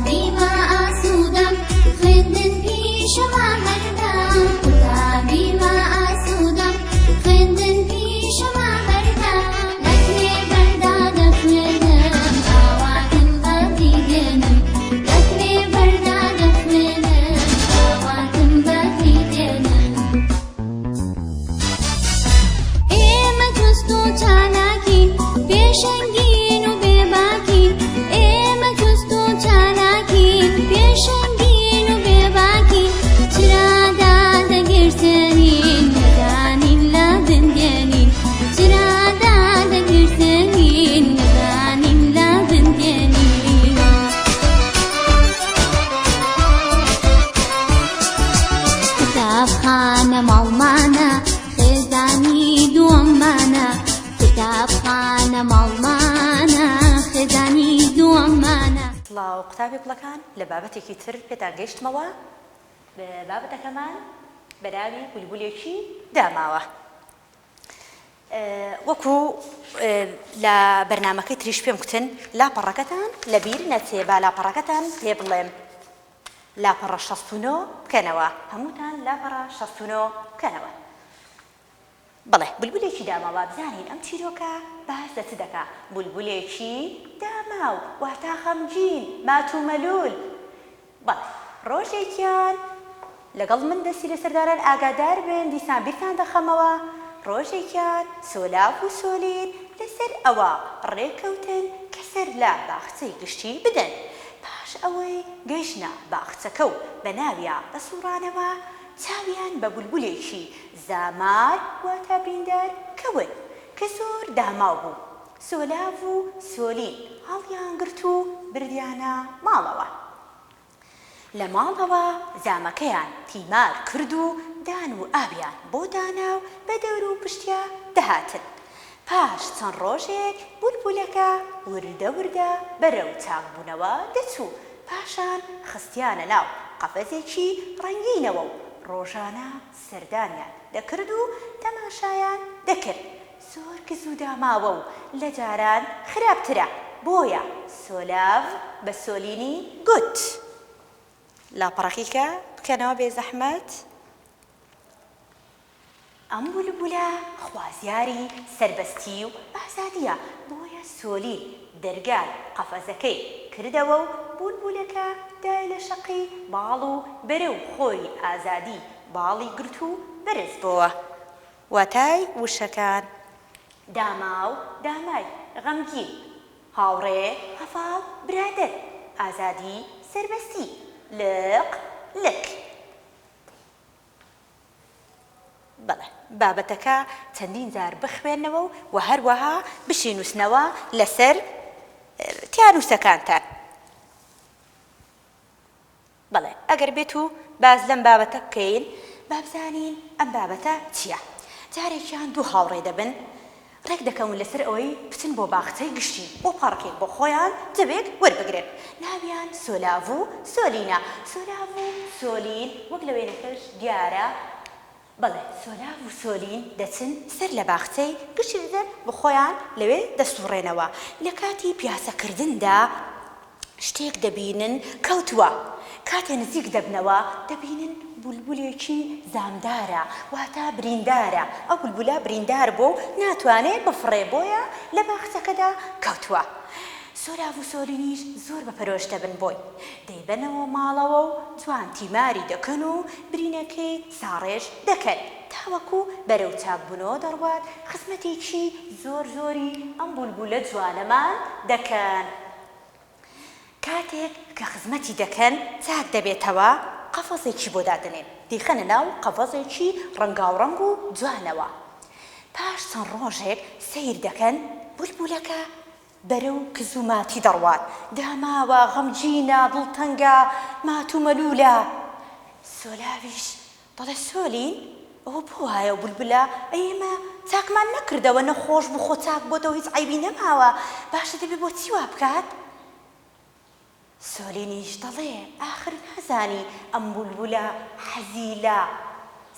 بیما ئاسوودەم خوێندن پیشەما هەردام کوتا بیما ئاسوودەم خوێندن پیشەما هەردام لەکوێ بەردا دەخوێنم ئاواتم بەفری دێنم لەکوێ بەردا دەخوێنم ئاواتم بەفری دێنم ئێمە جوست و چالاکین پێشەنگین و بێباکین ئێمە جوست و چالاکین پێشەنگین و بێباکین چرادا دەگرتێنین نەدانین لە بندێنین چرادا دەگرتێنین نەدانین لە بندێنین قوتابخانە ماڵمانە خێزانی دووەممانە قوتابخانە ماڵمانە خێزانی دووەممانە سڵاو قوتابی گوڵەکان لە بابەتێکی تر پێتان گەیشتمەوە بابەتەکەمان بەراوی بولبولێکی داماوە وەکو لە بەرنامەکەی تریش پێم گوتن لاپەڕەکەتان لەبیر نەچێ با لاپەڕەکەتان پێ بڵێم لاپەڕە 69 بکەنەوە هەمووتان لاپەڕە 69 بکەنەوە بەڵێ بولبولێکی داماوە بزانین ئەم چیرۆکە باس لە چ دەکا بولبولێکی داماو واتە خەمگین مات و مەلول بەڵێ ڕۆژێکیان لەگەڵ من دەستی لە سەرداران ئاگادار بن دیسان بیرتان دەخەمەوە ڕۆژێکیان سۆلاف و سۆلین لەسەر ئەوە ڕێکەوتن کە سەر لە باخچەی گشتی بدەن پاش ئەوەی گەیشتنە باخچەکە و بە ناویە بەسوڕانەوە چاویان بە بولبولێکی زامار واتە بریندار کەون کە زۆر داماو بوو سۆلاف و سۆلین هەڵیان گرت و بردیانە ماڵەوە لە ماڵەوە زامەکەیان تیمار کرد و دان و ئاویان بۆ داناو بە دەور و پشتیا دەهاتن پاش چەند ڕۆژێک بولبولەکە وردە وردە بەرەو چاکبوونەوە دەچوو پاشان خستیانە ناو قەفەزێکی ڕەنگینەوە و ڕۆژانە سەردانیان دەکرد و تەماشایان دەکرد زۆر کز و داماوە و لە جاران خراپترە بۆیە سۆلاف بە سۆلینی گوت لاپەڕەکیکە بکەنەوە بێ زەحمەت ئەم بولبولە خوازیاری سەربەستی و ئازادیە بۆیە سۆلین دەرگای قەفەزەکەی کردەوە و بولبولەکە دای لە شەقی باڵ و بەرەو خۆی ئازادی باڵی گرت و بەرز بۆوە واتای وشەکان داماو دامای غەمگین هاوڕێ هەفاڵ برادەر ئازادی سەربەستی لق لک بەڵێ بابەتەکە چەندین جار بخوێنەوە و هەروەها بشینوسنەوە لەسەر تیانوسەکانتان بەڵێ ئەگەر بێت و باز لەم بابەتە بکەین با بزانین ئەم بابەتە چییە جارێکیان دوو هاوڕێ دەبن ڕێک دەکەون لەسەر ئەوەی بچن بۆ باخچەی گشتی بۆ پارکێک بۆ خۆیان دەبێت وەربگرن ناویان سۆلاف و سۆلینە سۆلاف و سۆلین وەک لە وێنەکەش دیارە بەڵێ سۆلاف و سۆلین دەچن سەر لە باخچەی گشتی دەدەن بۆ خۆیان لەوێ دەسوڕێنەوە لە کاتی پیاسەکردندا شتێک دەبینن کەوتووە کاتێ نزیک دەبنەوە دەبینن بولبولێکی زامدارە واتە بریندارە ئەو بولبولە بریندار بۆ ناتوانێت بفڕێ بۆیە لە باخچەکەدا کەوتووە سۆلاف و سۆلینیش زۆر بەپەرۆش دەبن بۆی دەیبەنەوە ماڵەوە و جوان تیماری دەکەن و برینەکەی ساڕێژ دەکەن تاوەکو بەرەو چاکبوونەوە دەڕوات خزمەتێکی زۆر زۆری ئەم بولبولە جوانەمان دەکەن کاتێک کە خزمەتی دەکەن چاک دەبێتەوە قەفەزێکی بۆ دادنێن دیخەنە ناو قەفەزێکی ڕەنگاوڕەنگ و جوانەوە پاش چەند ڕۆژێک سەیر دەکەن بولبولەکە بەرەو کز و ماتی دەڕوات داماوە غەمگینە دڵتەنگە مات و مەلولە سۆلاویش دەڵێ سۆلین ئەوە بۆ وایە بولبولە ئێمە چاکمان نەکردەوە نەخۆش بخۆ چاک بۆتەوە هیچ عیبی نەماوە باشە دەبێت بۆ چی وا بکات سۆلینیش دەڵێ ئاخر نازانی ئەم بولبولە حەزی لە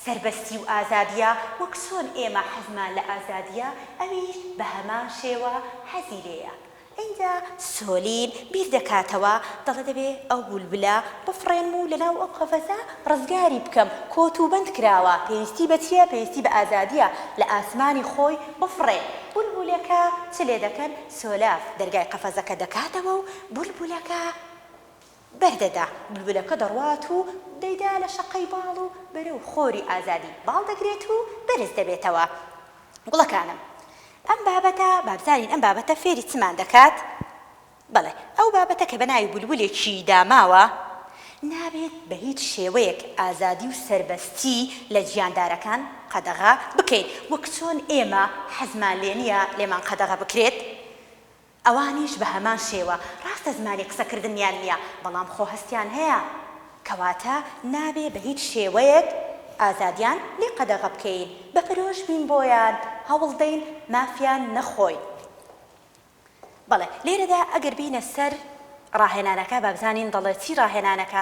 سەربەستی و ئازادیە وەک چۆن ئێمە حەزمان لە ئازادیە ئەویش بە هەمان شێوە حەزی لێیە ئەیدا سۆلین بیر دەکاتەوە دەڵێ دەبێ ئەو بولبولە بفڕێنم و لەناو ئەو قەفەسە ڕزگاری بکەم کۆت و بەند کراوە پێویستی بە چییە پێویستی بە ئازادیە لە ئاسمانی خۆی بفڕێ بولبولەکە چ لێ دەکەن سۆلاف دەرگای قەفەزەکە دەکاتەوە و بولبولەکە بەردەدا بولبولەکە دەڕوات و دەیدا لە شەقەی باڵ و بەرەو خۆری ئازادی باڵ دەگرێت و بەرز دەبێتەوە گوڵەکانم ئەم بابەتە بابزانین ئەم بابەتە فێری چمان دەکات بەڵێ ئەو بابەتە کە بەناوی بولبولێکی داماوە نابێت بە هیچ شێوەیەک ئازادی و سەربەستی لە گیاندارەکان قەدەغا بکەین وەک چۆن ئێمە حەزمان لێ نییە لێمان قەدەغا بکرێت ئەوانیش بە هەمان شێوە ڕاستە زمانی قسەکردنیان نییە بەڵام خۆ هەستیان هەیە کەواتە نابێ بە هیچ شێوەیەک ئازادیان لێ قەدەغە بکەین بە پرۆش بین بۆیان هەوڵ دەین مافیان نەخۆی بەڵێ لێرەدا ئەگەر بینە سەر ڕاهێنانەکە بابزانین دەڵێ چی ڕاهێنانەکە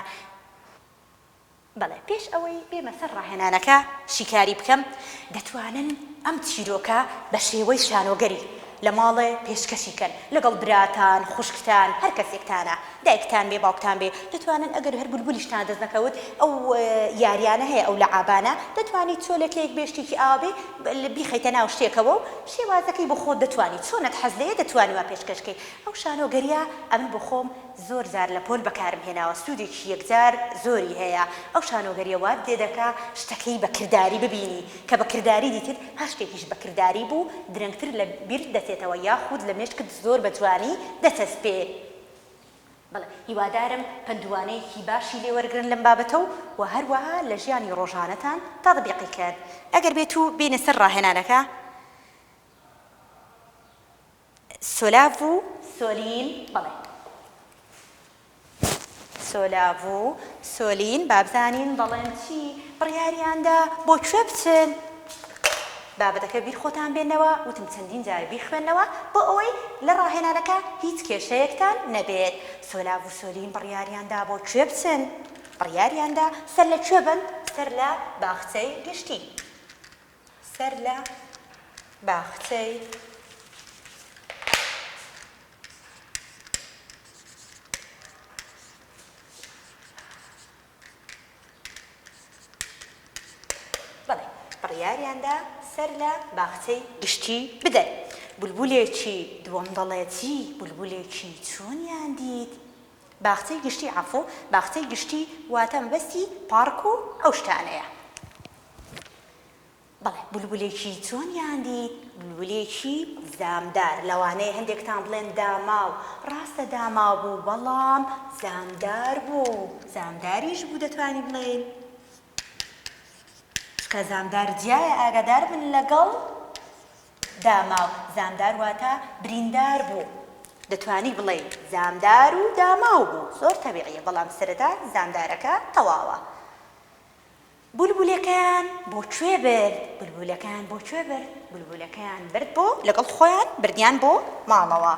بەڵێ پێش ئەوەی بێمە سەر ڕاهێنانەکە شیکاری بکەم دەتوانن ئەم چیرۆکە بە شێوەی شانۆگەری لە ماڵێ پێشکەشیکەن لەگەڵ براتان خوشکتان هەر کەسێکتانە دایکتان بێ باوکتان بێ دەتوانن ئەگەر هەر بولبولیشتان دەست نەکەوت ئەو یاریانە هەیە ئەو لەعابانە دەتوانیت چۆلێکێک بێشتێکی ئاوێ بیخەیتە ناو شتێکەوە و شێوازەکەی بۆ خۆت دەتوانیت چۆنت حەز لێیە دەتوانی وا پێشکەشکەی ئەو شانۆگەریە ئەمن بۆ خۆم زۆر جار لە پۆل بەکارم هێناوە سوودێکی یەکجار زۆری هەیە ئەو شانۆگەریە وات دێ دەکا شتەکەی بەکرداری ببینی کە بەکرداری دیتر هەر شتێکیش بەکرداری بوو درەنگتر لە بیر دەچێتەوە یاخود لە مێشکت زۆر بەجوانی دەچەسپێ بەڵێ هیوادارم پندوانەیەکی باشی لێ وەرگرن لەم بابەتە و هەروەها لە ژیانی ڕۆژانەتان تەطبیقی کرد ئەگەر بێت و بینە سەر ڕاهێنانەکە سۆلاڤ و سۆلین بەڵێ سۆلاڤ و سۆلین بابزانین دەڵێن چی بڕیاریاندا بۆ کوێ بچن بابەتەکە بیر خۆتان بێنەوە وتم چەندین جار بیخوێنەوە بۆ ئەوەی لە ڕاهێنانەکە هیچ کێشەیەکتان نەبێت سۆلاڤ و سۆلین بڕیاریاندا بۆ کوێ بچن بڕیاریاندا سەر لە کوێ بن سەر لە باخچەی گشتی سەر لە باخچەی بەڵێ بڕیاریاندا سەر لە باخچەی گشتی بدەن بولبولێکی دووەم دەڵێتی بولبولێکی چۆنیان دیت باخچەی گشتی عەفو باخچەی گشتی واتە مەبەستی پارک و ئەو شتانەیە بەڵێ بولبولێکی چۆنیان دیت بولبولێکی زامدار لەوانەیە هەندێکتان بڵێن داماو ڕاستە داماو بوو بەڵام زامدار بوو زامداریش بوو دەتوانی بڵێن کە زامدار جیایە ئاگادار بن لەگەڵ داماو زامدار واتە بریندار بوو دەتوانی بڵێ زامدار و داماو بوو زۆر تەبیعیە بەڵام سەرەتا زامدارەکە تەواوە بولبولەکان بۆ کوێ برد بولبولەکان بۆ کوێ برد بولبولەکان برد بۆ لەگەڵ خۆیان بردیان بۆ ماڵەوە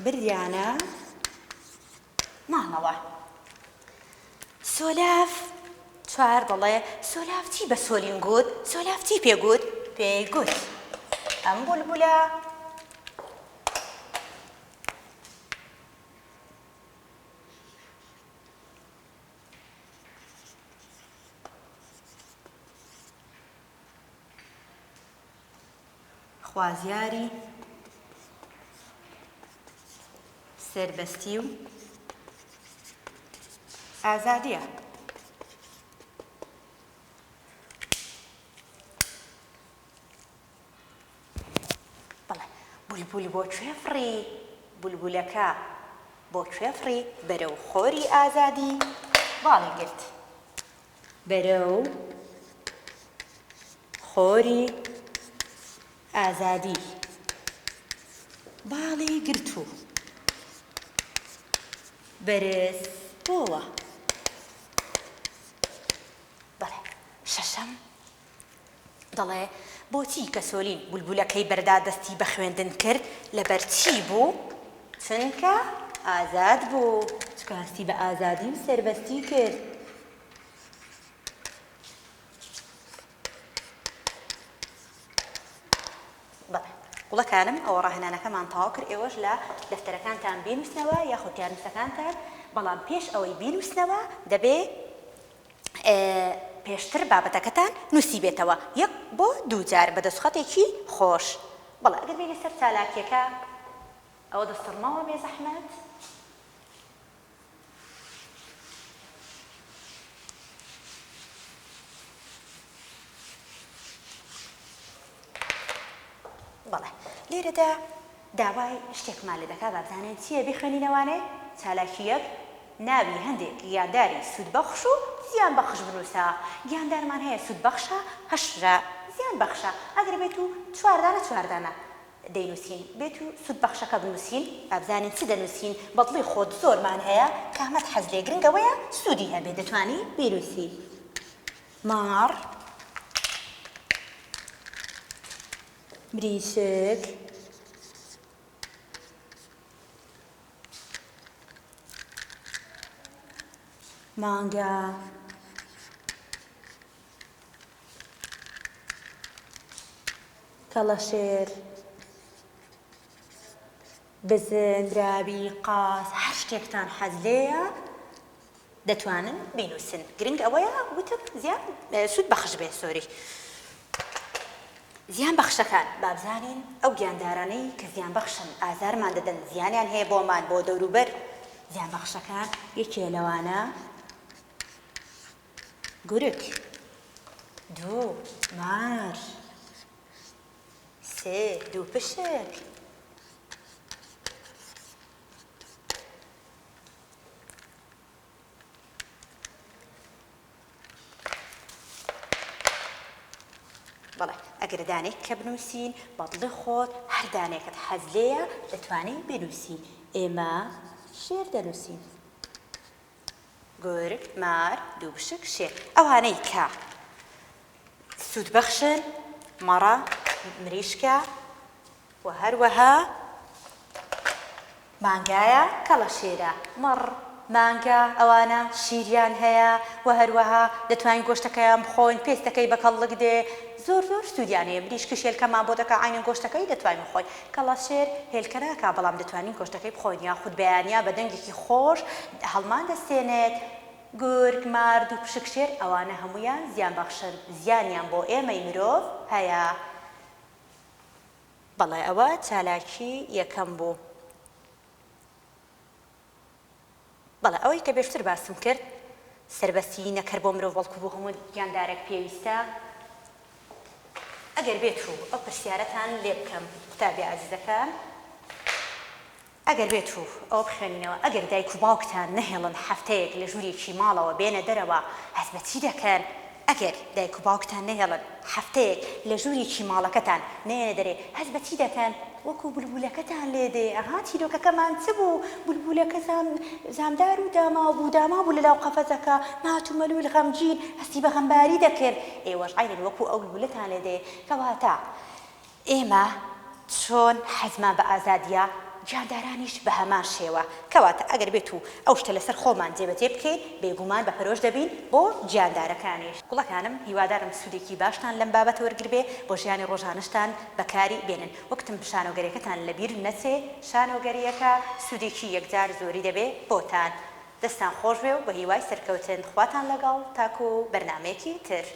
بردیانە ماڵەوە سۆلاڤ چوار دەڵێ سۆلاڤ چی بە سۆلین گوت سۆلاڤ چی پێگوت پێی گوت ئەم بولبولە خوازیاری سەربەستی و ئازادیە بەڵێ بولبول بۆ کوێ فڕی بولبولەکە بۆ کوێ فڕی بەرەو خۆری ئازادی باڵی گرت بەرەو خۆری ئازادی باڵی گرت و بەرز بۆوە بەڵێ شەشەم دەڵێ بۆچی کە سۆلین بولبولەکەی بەردا دەستی بە خوێندن کرد لەبەر چی بوو چونکە ئازاد بوو چکە هەستی بە ئازادی و سەربەستی کرد وڵەکانم ئەوە ڕاهێنانەکەمان تەواو کرد ئێوەش لە دەفتەرەکانتان بینووسنەوە یاخود یارمچەکانتان بەڵام پێش ئەوەی بینووسنەوە دەبێ پێشتر بابەتەکەتان نووسی بێتەوە یەک بۆ دوو جار بە دەستخەتێکی خۆش بەڵێ ئەگەر بینی سەر چالاکیەکە ئەوە دەستڕمەوە بێ زەحمەت بەڵێ لێرەدا داوای شتێکمان لێ دەکات بابزانێن چییە بیخوێنینەوانێ چالاکی یەک ناوی هەندێک گیانداری سوودبەخش و زیان بەخش بنووسە گیاندارمان هەیە سوودبەخشە هەشرە زیان بەخشە ئەگەر بێت و چواردانە دەینووسین بێت و سوودبەخشەکە بنووسین بابزانین چ دەنووسین بەدڵی خۆت زۆرمان هەیە کامەت حەز لێ گرنگەوەیە سوودی هەبێ دەتوانی بینووسی ماڕ مریشک مانگا کەڵەشێر بزن درابی قاس هەر شتێکتان حەز لێیە دەتوانن بینووسن گرنگ ئەوەیە وتم زیان سوود بەخش بێ سۆری زیان بەخشەکان بابزانین ئەو گیاندارانەی کە زیان بەخشن ئازارمان دەدەن زیانیان هەیە بۆمان بۆ دەوروبەر زیان بەخشەکان یەکێ لەوانە گورگ دوو مار سێ دوو پشک بەڵێ ئەگەر دانێک کە بنووسین بەدڵی خۆت هەر دانێکت حەز لێیە دەتوانین بنووسین ئێمە شێر دەنووسین گورگ مار دوو پشک شێر ئەوانەی کە سوودبەخشن مەڕە مریشکە و هەروەها مانگایە کەڵەشێرە مەڕ مانگا ئەوانە شیریان هەیە و هەروەها دەتوانین گۆشتەکەیان بخۆین پێستەکەی بە کەڵک دێ زۆر سوودیان هەیە مریشکش هێلکەمان بۆ دەکا عینەن گۆشتەکەی دەتوانین بخۆین کەڵەشێر هێلکە ناکا بەڵام دەتوانین گۆشتەکەی بخۆین یاخود بەیانیا بە دەنگێکی خۆش هەڵمان دەستێنێت گورگ مار دوو پشک شێر ئەوانە هەمویان زیان بەخشن زیانیان بۆ ئێمەی مرۆڤ هەیە بەڵێ ئەوە چالاکی یەکەم بوو بەڵێ ئەوەی کە بێشتر باسم کرد سەربەستی نەکرد بۆ مرۆڤ بەڵکو بۆ هەموو گیاندارێک پێویستە ئەگەر بێت و ئەو پرسیارەتان لێ بکەم قوتابی عەزیزەکان ئەگەر بێت و ئەوە بخوێنینەوە ئەگەر دایک و باوکتان نەهێڵن هەفتەیەک لە ژوورێکی ماڵەوە بێنە دەرەوە هەست بە چی دەکەن ئەگەر دایک و باوکتان نەهێڵن هەفتەیەک لە ژوورێکی ماڵەکەتان نێنە دەرێ هەست بە چی دەکەن وەکو بولبولەکەتان لێ دێ ئەها چیرۆکەکەمان چ بوو بولبولەکە زامدار و داما بوو لەلاو قەفەزەکە مات و مەلول غەمگین هەستی بە غەمباری دەکرد ئێوەش عینەن وەکو ئەو بولبولەتان لێ دێ کەواتە ئێمە چۆن حەزمان بە ئازادیە گیاندارانیش بە هەمان شێوە کەواتە ئەگەر بێت و ئەو شتە لەسەر خۆمان جێبەجێ بکەین بێگومان بە پەرۆش دەبین بۆ گیاندارەکانیش گوڵەکانم هیوادارم سوودێکی باشتان لەم بابەتە وەرگربێ بۆ ژیانی ڕۆژانەشتان بەکاری بێنن وەکتم شانۆگەریەکەتان لەبیر نەچێ شانۆگەریەکە سوودێکی یەکجار زۆری دەبێ بۆتان دەستان خۆش بێ و بە هیوای سەرکەوتن خواتان لەگەڵ تاکو و بەرنامەیەکی تر